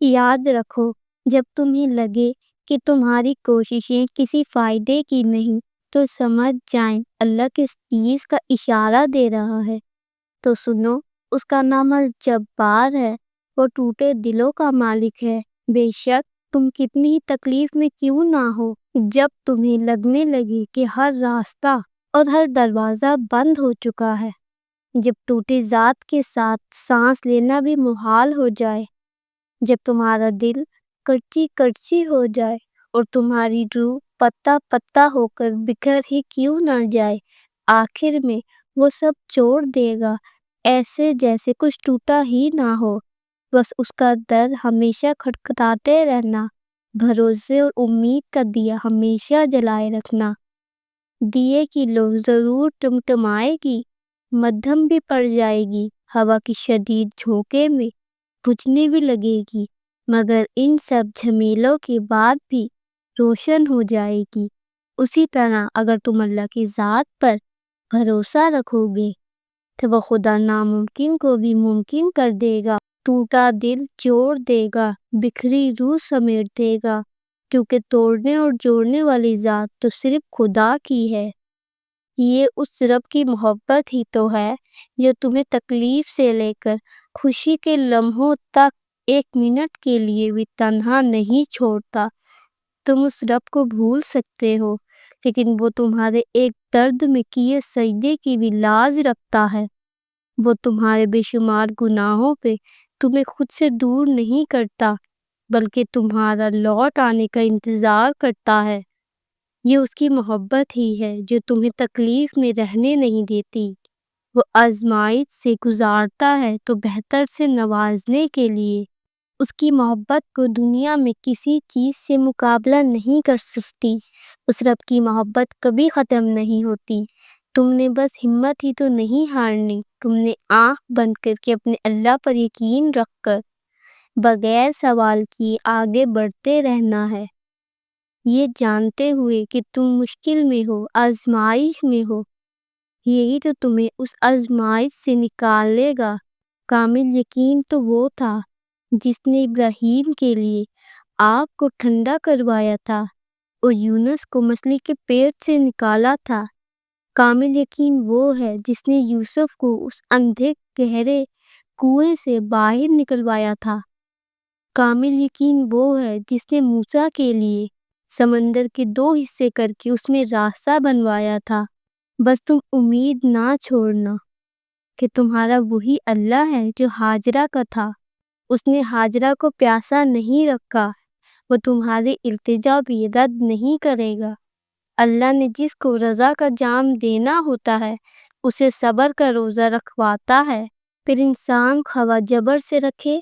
یاد رکھو، جب تمہیں لگے کہ تمہاری کوششیں کسی فائدے کی نہیں، تو سمجھ جائیں اللہ کس چیز کا اشارہ دے رہا ہے۔ تو سنو، اس کا نام الجبار ہے، وہ ٹوٹے دلوں کا مالک ہے۔ بے شک تم کتنی ہی تکلیف میں کیوں نہ ہو، جب تمہیں لگنے لگے کہ ہر راستہ اور ہر دروازہ بند ہو چکا ہے، جب ٹوٹی ذات کے ساتھ سانس لینا بھی محال ہو جائے، جب تمہارا دل کرچی کرچی ہو جائے اور تمہاری روح پتا پتا ہو کر بکھر ہی کیوں نہ جائے، آخر میں وہ سب چھوڑ دے گا ایسے جیسے کچھ ٹوٹا ہی نہ ہو۔ بس اس کا در ہمیشہ کھٹکھٹاتے رہنا، بھروسے اور امید کا دیا ہمیشہ جلائے رکھنا۔ دیے کی لو ضرور ٹمٹمائے گی، مدھم بھی پڑ جائے گی، ہوا کی شدید جھونکے میں بجھنے بھی لگے گی، مگر ان سب جھمیلوں کے بعد بھی روشن ہو جائے گی۔ اسی طرح اگر تم اللہ کی ذات پر بھروسہ رکھو گے تو وہ خدا ناممکن کو بھی ممکن کر دے گا، ٹوٹا دل جوڑ دے گا، بکھری روح سمیٹ دے گا، کیونکہ توڑنے اور جوڑنے والی ذات تو صرف خدا کی ہے۔ یہ اس رب کی محبت ہی تو ہے جو تمہیں تکلیف سے لے کر خوشی کے لمحوں تک ایک منٹ کے لیے بھی تنہا نہیں چھوڑتا۔ تم اس رب کو بھول سکتے ہو، لیکن وہ تمہارے ایک درد میں کیے سجدے کی بھی لاج رکھتا ہے۔ وہ تمہارے بے شمار گناہوں پہ تمہیں خود سے دور نہیں کرتا، بلکہ تمہارا لوٹ آنے کا انتظار کرتا ہے۔ یہ اس کی محبت ہی ہے جو تمہیں تکلیف میں رہنے نہیں دیتی۔ وہ آزمائش سے گزارتا ہے تو بہتر سے نوازنے کے لیے۔ اس کی محبت کو دنیا میں کسی چیز سے مقابلہ نہیں کر سکتی۔ اس رب کی محبت کبھی ختم نہیں ہوتی۔ تم نے بس ہمت ہی تو نہیں ہارنی، تم نے آنکھ بند کر کے اپنے اللہ پر یقین رکھ کر بغیر سوال کیے آگے بڑھتے رہنا ہے، یہ جانتے ہوئے کہ تم مشکل میں ہو، آزمائش میں ہو۔ یہی تو تمہیں اس آزمائش سے نکالے گا۔ کامل یقین تو وہ تھا جس نے ابراہیم کے لیے آگ کو ٹھنڈا کروایا تھا اور یونس کو مچھلی کے پیٹ سے نکالا تھا۔ کامل یقین وہ ہے جس نے یوسف کو اس اندھے گہرے کنویں سے باہر نکلوایا تھا۔ کامل یقین وہ ہے جس نے موسیٰ کے لیے سمندر کے 2 حصے کر کے اس میں راستہ بنوایا تھا۔ بس تم امید نہ چھوڑنا کہ تمہارا وہی اللہ ہے جو ہاجرہ کا تھا۔ اس نے ہاجرہ کو پیاسا نہیں رکھا، وہ تمہاری التجا بھی رد نہیں کرے گا۔ اللہ نے جس کو رضا کا جام دینا ہوتا ہے اسے صبر کا روزہ رکھواتا ہے۔ پھر انسان خواہ جبر سے رکھے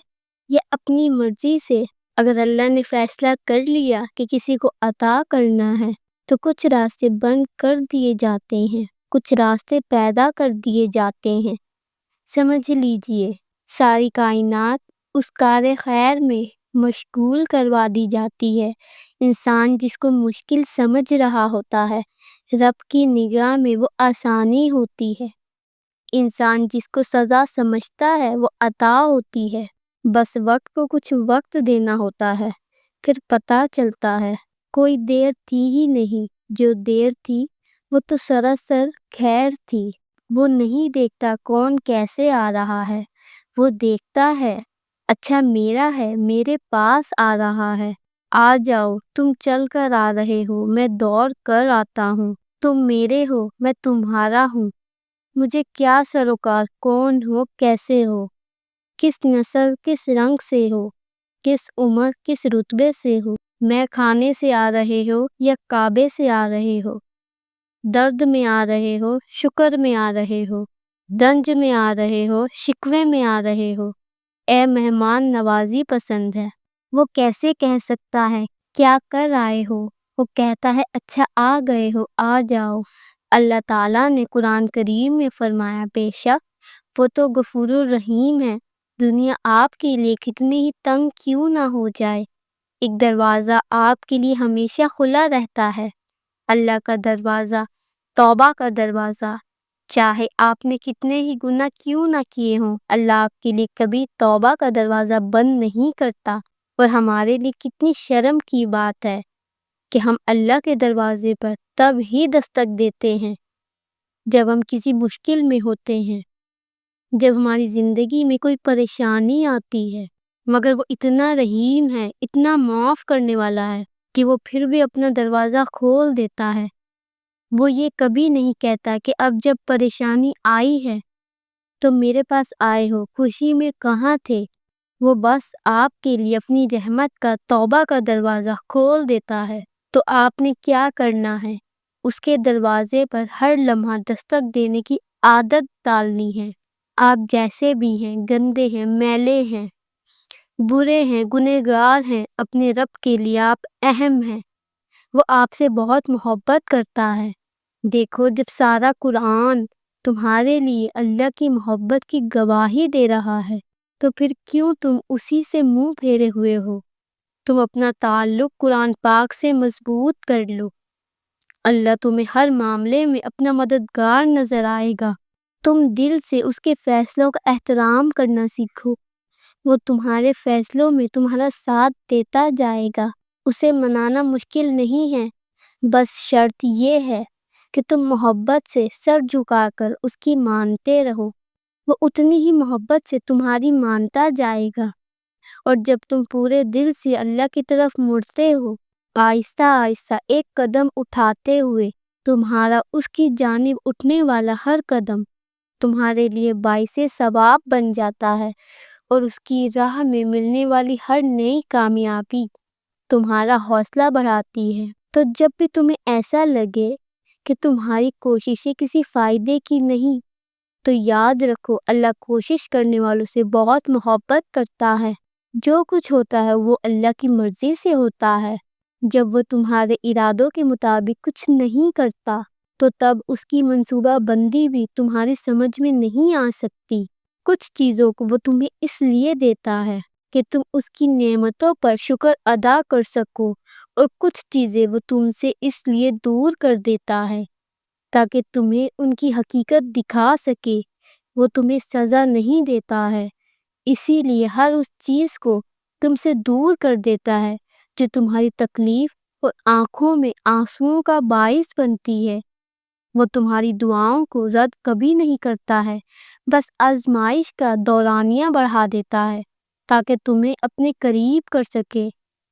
یا اپنی مرضی سے، اگر اللہ نے فیصلہ کر لیا کہ کسی کو عطا کرنا ہے تو کچھ راستے بند کر دیے جاتے ہیں، کچھ راستے پیدا کر دیے جاتے ہیں۔ سمجھ لیجئے ساری کائنات اس کار خیر میں مشغول کروا دی جاتی ہے۔ انسان جس کو مشکل سمجھ رہا ہوتا ہے، رب کی نگاہ میں وہ آسانی ہوتی ہے۔ انسان جس کو سزا سمجھتا ہے وہ عطا ہوتی ہے۔ بس وقت کو کچھ وقت دینا ہوتا ہے، پھر پتہ چلتا ہے کوئی دیر تھی ہی نہیں، جو دیر تھی وہ تو سراسر خیر تھی۔ وہ نہیں دیکھتا کون کیسے آ رہا ہے، وہ دیکھتا ہے اچھا میرا ہے، میرے پاس آ رہا ہے۔ آ جاؤ، تم چل کر آ رہے ہو، میں دوڑ کر آتا ہوں۔ تم میرے ہو، میں تمہارا ہوں۔ مجھے کیا سروکار، کون ہو، کیسے ہو، کس نسل، کس رنگ سے ہو، کس عمر، کس رتبے سے ہو، میں کھانے سے آ رہے ہو یا کعبے سے آ رہے ہو، درد میں آ رہے ہو، شکر میں آ رہے ہو، دنج میں آ رہے ہو، شکوے میں آ رہے ہو، اے مہمان نوازی پسند ہے۔ وہ کیسے کہہ سکتا ہے کیا کر آئے ہو، وہ کہتا ہے اچھا آ گئے ہو، آ جاؤ۔ اللہ تعالیٰ نے قرآن کریم میں فرمایا بے شک وہ تو غفور الرحیم ہے۔ دنیا آپ کے لیے کتنی ہی تنگ کیوں نہ ہو جائے، ایک دروازہ آپ کے لیے ہمیشہ کھلا رہتا ہے، اللہ کا دروازہ، توبہ کا دروازہ۔ چاہے آپ نے کتنے ہی گناہ کیوں نہ کیے ہوں، اللہ آپ کے لیے کبھی توبہ کا دروازہ بند نہیں کرتا۔ اور ہمارے لیے کتنی شرم کی بات ہے کہ ہم اللہ کے دروازے پر تب ہی دستک دیتے ہیں جب ہم کسی مشکل میں ہوتے ہیں، جب ہماری زندگی میں کوئی پریشانی آتی ہے، مگر وہ اتنا رحیم ہے، اتنا معاف کرنے والا ہے کہ وہ پھر بھی اپنا دروازہ کھول دیتا ہے۔ وہ یہ کبھی نہیں کہتا کہ اب جب پریشانی آئی ہے تو میرے پاس آئے ہو، خوشی میں کہاں تھے؟ وہ بس آپ کے لیے اپنی رحمت کا، توبہ کا دروازہ کھول دیتا ہے۔ تو آپ نے کیا کرنا ہے؟ اس کے دروازے پر ہر لمحہ دستک دینے کی عادت ڈالنی ہے۔ آپ جیسے بھی ہیں، گندے ہیں، میلے ہیں، برے ہیں، گنہگار ہیں، اپنے رب کے لیے آپ اہم ہیں۔ وہ آپ سے بہت محبت کرتا ہے۔ دیکھو، جب سارا قرآن تمہارے لیے اللہ کی محبت کی گواہی دے رہا ہے تو پھر کیوں تم اسی سے منہ پھیرے ہوئے ہو؟ تم اپنا تعلق قرآن پاک سے مضبوط کر لو۔ اللہ تمہیں ہر معاملے میں اپنا مددگار نظر آئے گا۔ تم دل سے اس کے فیصلوں کا احترام کرنا سیکھو۔ وہ تمہارے فیصلوں میں تمہارا ساتھ دیتا جائے گا۔ اسے منانا مشکل نہیں ہے، بس شرط یہ ہے کہ تم محبت سے سر جھکا کر اس کی مانتے رہو۔ وہ اتنی ہی محبت سے تمہاری مانتا جائے گا۔ اور جب تم پورے دل سے اللہ کی طرف مڑتے ہو، آہستہ آہستہ ایک قدم اٹھاتے ہوئے، تمہارا اس کی جانب اٹھنے والا ہر قدم تمہارے لیے باعث ثواب بن جاتا ہے، اور اس کی راہ میں ملنے والی ہر نئی کامیابی تمہارا حوصلہ بڑھاتی ہے۔ تو جب بھی تمہیں ایسا لگے کہ تمہاری کوششیں کسی فائدے کی نہیں، تو یاد رکھو اللہ کوشش کرنے والوں سے بہت محبت کرتا ہے۔ جو کچھ ہوتا ہے وہ اللہ کی مرضی سے ہوتا ہے۔ جب وہ تمہارے ارادوں کے مطابق کچھ نہیں کرتا تو تب اس کی منصوبہ بندی بھی تمہاری سمجھ میں نہیں آ سکتی۔ کچھ چیزوں کو وہ تمہیں اس لیے دیتا ہے کہ تم اس کی نعمتوں پر شکر ادا کر سکو، اور کچھ چیزیں وہ تم سے اس لیے دور کر دیتا ہے تاکہ تمہیں ان کی حقیقت دکھا سکے۔ وہ تمہیں سزا نہیں دیتا ہے، اسی لیے ہر اس چیز کو تم سے دور کر دیتا ہے جو تمہاری تکلیف اور آنکھوں میں آنسوؤں کا باعث بنتی ہے۔ وہ تمہاری دعاؤں کو رد کبھی نہیں کرتا ہے، بس آزمائش کا دورانیہ بڑھا دیتا ہے تاکہ تمہیں اپنے قریب کر سکے۔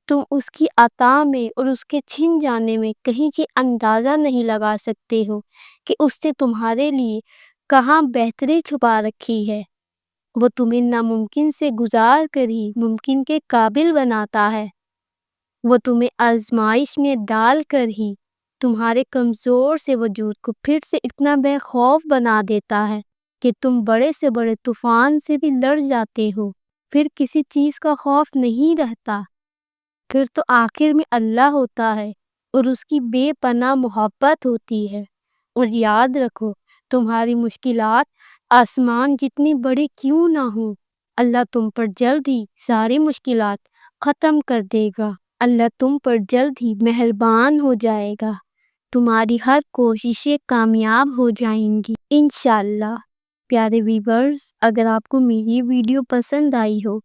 تم اس کی عطا میں اور اس کے چھن جانے میں کہیں یہ اندازہ نہیں لگا سکتے ہو کہ اس نے تمہارے لیے کہاں بہتری چھپا رکھی ہے۔ وہ تمہیں ناممکن سے گزار کر ہی ممکن کے قابل بناتا ہے۔ وہ تمہیں آزمائش میں ڈال کر ہی تمہارے کمزور سے وجود کو پھر سے اتنا بے خوف بنا دیتا ہے کہ تم بڑے سے بڑے طوفان سے بھی لڑ جاتے ہو۔ پھر کسی چیز کا خوف نہیں رہتا، پھر تو آخر میں اللہ ہوتا ہے اور اس کی بے پناہ محبت ہوتی ہے۔ اور یاد رکھو، تمہاری مشکلات آسمان جتنی بڑی کیوں نہ ہوں، اللہ تم پر جلد ہی ساری مشکلات ختم کر دے گا۔ اللہ تم پر جلد ہی مہربان ہو جائے گا۔ تمہاری ہر کوششیں کامیاب ہو جائیں گی انشاءاللہ۔ پیارے ویورز، اگر آپ کو میری ویڈیو پسند آئی ہو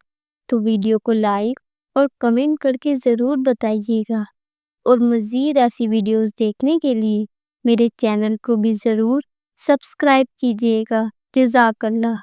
تو ویڈیو کو لائک اور کمنٹ کر کے ضرور بتائیے گا، اور مزید ایسی ویڈیوز دیکھنے کے لیے میرے چینل کو بھی ضرور سبسکرائب کیجیے گا۔ جزاک اللہ۔